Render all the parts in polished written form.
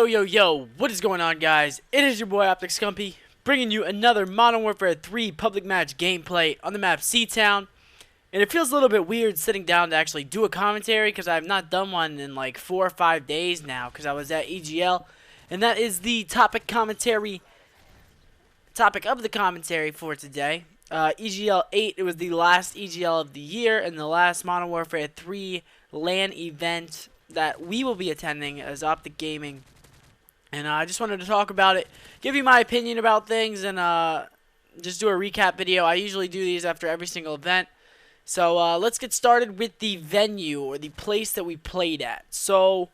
Yo, what is going on, guys? It is your boy Optic Scumpy, bringing you another Modern Warfare 3 public match gameplay on the map Seatown. And it feels a little bit weird sitting down to actually do a commentary, because I have not done one in like 4 or 5 days now, because I was at EGL. And that is the topic of the commentary for today. EGL 8, it was the last EGL of the year, and the last Modern Warfare 3 LAN event that we will be attending as Optic Gaming. And I just wanted to talk about it, give you my opinion about things, and just do a recap video. I usually do these after every single event. So let's get started with the venue, or the place that we played at. So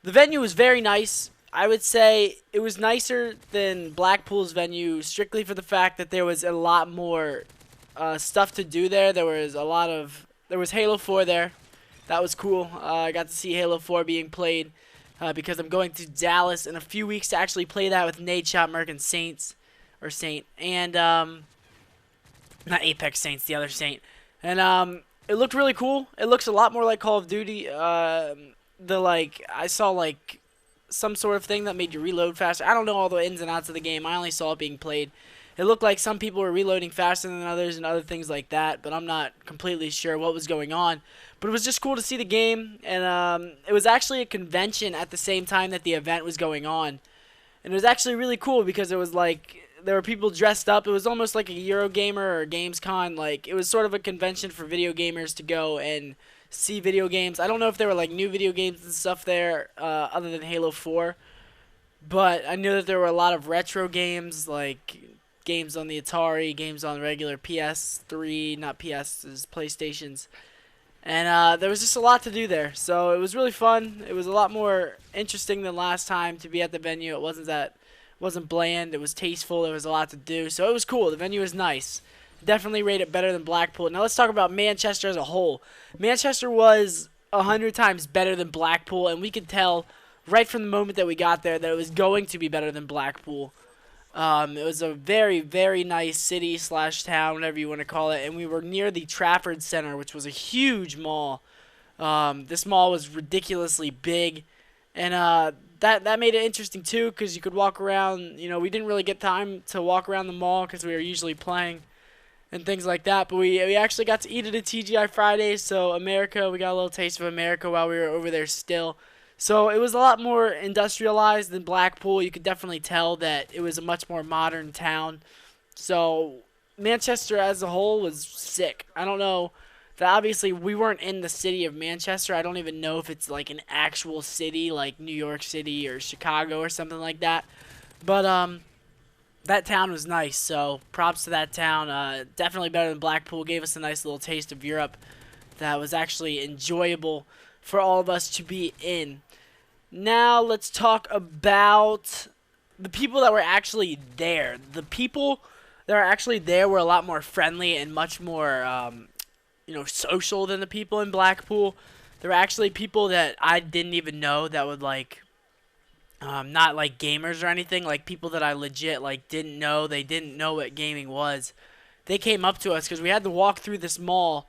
the venue was very nice. I would say it was nicer than Blackpool's venue, strictly for the fact that there was a lot more stuff to do there. There was Halo 4 there. That was cool. I got to see Halo 4 being played. Because I'm going to Dallas in a few weeks to actually play that with Nadeshot, Merc, and Saint, and not Apex Saints, the other Saint, and it looked really cool. It looks a lot more like Call of Duty. I saw like some sort of thing that made you reload faster. I don't know all the ins and outs of the game. I only saw it being played. It looked like some people were reloading faster than others and other things like that, but I'm not completely sure what was going on. But it was just cool to see the game, and it was actually a convention at the same time that the event was going on. And it was actually really cool because it was like there were people dressed up. It was almost like a Eurogamer or a Gamescom. Like, it was sort of a convention for video gamers to go and see video games. I don't know if there were like new video games and stuff there other than Halo 4. But I knew that there were a lot of retro games, like games on the Atari, games on regular PS3, not PS's, PlayStations. And there was just a lot to do there. So it was really fun. It was a lot more interesting than last time to be at the venue. It wasn't bland. It was tasteful. There was a lot to do. So it was cool. The venue was nice. Definitely rate it better than Blackpool. Now let's talk about Manchester as a whole. Manchester was 100 times better than Blackpool, and we could tell right from the moment that we got there that it was going to be better than Blackpool. It was a very, very nice city / town, whatever you want to call it, and we were near the Trafford Center, which was a huge mall. This mall was ridiculously big, and that made it interesting too, because you could walk around. You know, we didn't really get time to walk around the mall because we were usually playing and things like that, but we actually got to eat at a TGI Fridays, so America, we got a little taste of America while we were over there still. So it was a lot more industrialized than Blackpool. You could definitely tell that it was a much more modern town. So Manchester as a whole was sick. I don't know. Obviously, we weren't in the city of Manchester. I don't even know if it's like an actual city like New York City or Chicago or something like that. But that town was nice. So props to that town. Definitely better than Blackpool. Gave us a nice little taste of Europe that was actually enjoyable for all of us to be in. Now let's talk about the people that were actually there. The people that were actually there were a lot more friendly and much more, social than the people in Blackpool. There were actually people that I didn't even know that would like, not like gamers or anything, like people that I legit like didn't know. They didn't know what gaming was. They came up to us because we had to walk through this mall,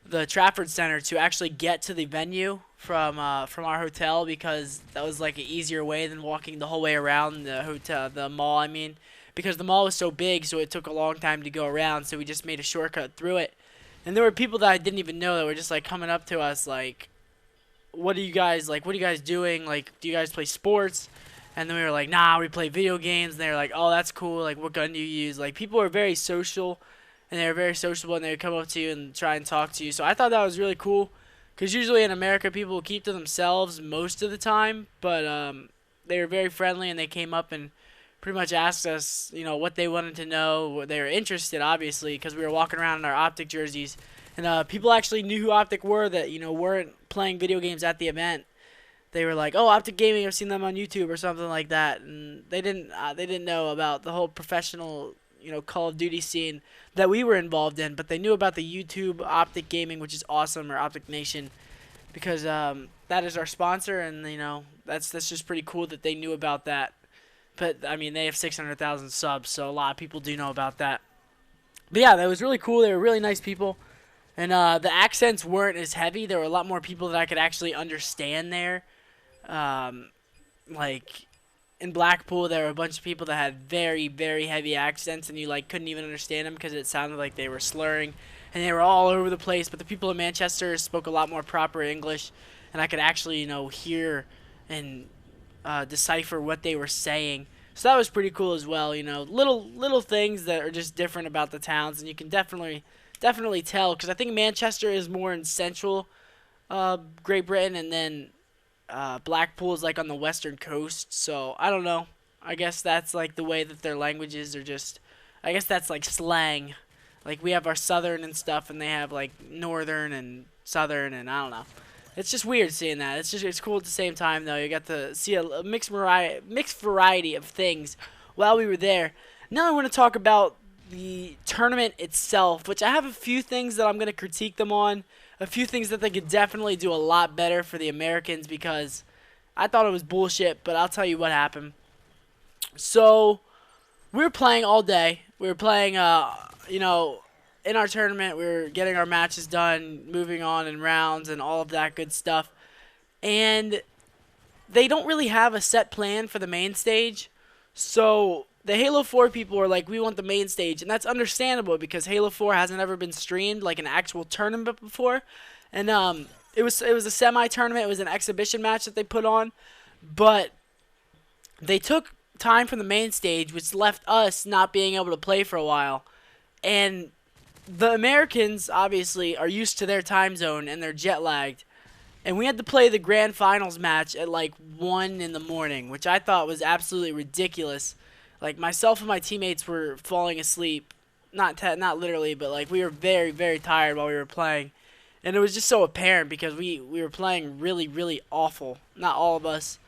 the Trafford Center, to actually get to the venue from our hotel, because that was like an easier way than walking the whole way around the mall. I mean, because the mall was so big, so it took a long time to go around. So we just made a shortcut through it. And there were people that I didn't even know that were just like coming up to us like, "What are you guys doing? Like, do you guys play sports?" And then we were like, "Nah, we play video games." And they were like, "Oh, that's cool. Like, what gun do you use?" Like, people were very social. And they were very sociable, and they would come up to you and try and talk to you. So I thought that was really cool, because usually in America, people will keep to themselves most of the time. But they were very friendly, and they came up and pretty much asked us, what they wanted to know. What they were interested, obviously, because we were walking around in our Optic jerseys. And people actually knew who Optic were that, weren't playing video games at the event. They were like, "Oh, Optic Gaming, I've seen them on YouTube," or something like that. And they didn't know about the whole professional Call of Duty scene that we were involved in, but they knew about the YouTube Optic Gaming, which is awesome, or Optic Nation, because that is our sponsor, and that's just pretty cool that they knew about that. But I mean, they have 600,000 subs, so a lot of people do know about that. But yeah, that was really cool. They were really nice people, and the accents weren't as heavy. There were a lot more people that I could actually understand there. Like, in Blackpool, there were a bunch of people that had very, very heavy accents, and you like couldn't even understand them because it sounded like they were slurring, and they were all over the place. But the people in Manchester spoke a lot more proper English, and I could actually, hear and decipher what they were saying. So that was pretty cool as well. Little things that are just different about the towns, and you can definitely tell because I think Manchester is more in central Great Britain, and then Blackpool is like on the western coast. So I don't know. I guess that's like the way that their languages are just. I guess that's like slang. Like we have our southern and stuff, and they have like northern and southern, and I don't know. It's just weird seeing that. It's cool at the same time though. You got to see a mixed variety of things while we were there. Now I want to talk about the tournament itself, which I have a few things that I'm going to critique them on. A few things that they could definitely do a lot better for the Americans because I thought it was bullshit, but I'll tell you what happened. So, we were playing all day. We were playing, in our tournament. We were getting our matches done, moving on in rounds and all of that good stuff. And they don't really have a set plan for the main stage. So, the Halo 4 people are like, we want the main stage, and that's understandable because Halo 4 hasn't ever been streamed like an actual tournament before, and it was a semi-tournament. It was an exhibition match that they put on, but they took time from the main stage, which left us not being able to play for a while, and the Americans obviously are used to their time zone and they're jet lagged. And we had to play the grand finals match at like 1 in the morning, which I thought was absolutely ridiculous. Like myself and my teammates were falling asleep, not literally, but like we were very, very tired while we were playing, and it was just so apparent because we were playing really, really awful. Not all of us,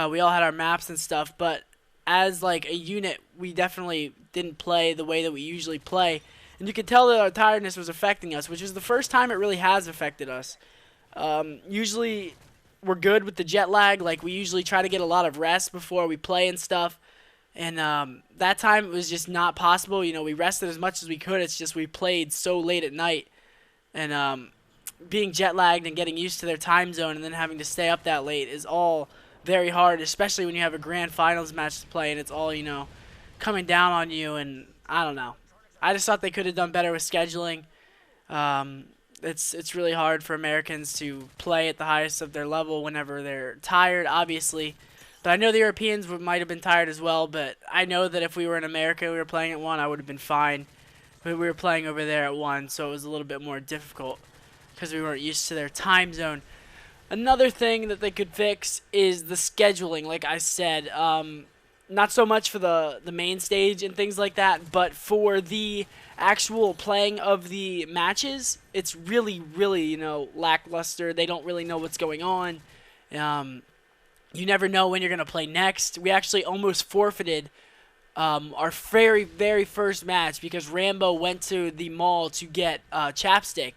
we all had our maps and stuff, but as like a unit, we definitely didn't play the way that we usually play, and you could tell that our tiredness was affecting us, which is the first time it really has affected us. Usually, we're good with the jet lag. Like we usually try to get a lot of rest before we play and stuff. And that time it was just not possible. We rested as much as we could. It's just we played so late at night. And being jet lagged and getting used to their time zone and then having to stay up that late is all very hard, especially when you have a grand finals match to play and it's all, coming down on you. And I don't know. I just thought they could have done better with scheduling. It's really hard for Americans to play at the highest of their level whenever they're tired, obviously. But I know the Europeans might have been tired as well, but I know that if we were in America and we were playing at 1, I would have been fine. But we were playing over there at 1, so it was a little bit more difficult because we weren't used to their time zone. Another thing that they could fix is the scheduling, like I said. Not so much for the main stage and things like that, but for the actual playing of the matches, it's really, really, lackluster. They don't really know what's going on. You never know when you're going to play next. We actually almost forfeited our very, very first match because Rambo went to the mall to get chapstick,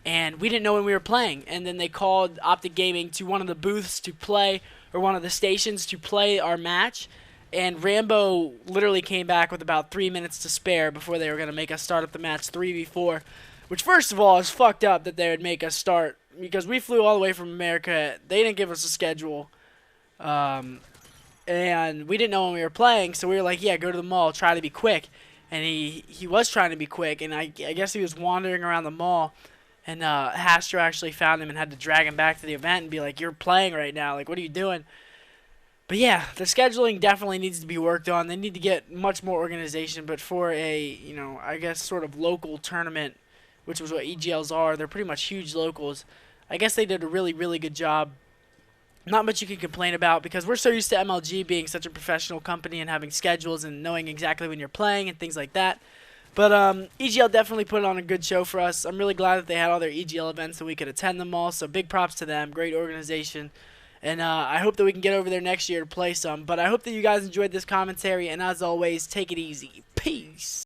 and we didn't know when we were playing. And then they called Optic Gaming to one of the booths to play, or one of the stations to play our match. And Rambo literally came back with about 3 minutes to spare before they were going to make us start up the match 3v4. Which, first of all, is fucked up that they would make us start, because we flew all the way from America. They didn't give us a schedule. And we didn't know when we were playing, so we were like, yeah, go to the mall, try to be quick. And he was trying to be quick, and I guess he was wandering around the mall, and Hastro actually found him and had to drag him back to the event and be like, you're playing right now, like, what are you doing? But yeah, the scheduling definitely needs to be worked on. They need to get much more organization, but for a, I guess sort of local tournament, which was what EGLs are, they're pretty much huge locals. I guess they did a really, really good job. Not much you can complain about because we're so used to MLG being such a professional company and having schedules and knowing exactly when you're playing and things like that. But EGL definitely put on a good show for us. I'm really glad that they had all their EGL events and we could attend them all. So big props to them. Great organization. And I hope that we can get over there next year to play some. But I hope that you guys enjoyed this commentary. And as always, take it easy. Peace.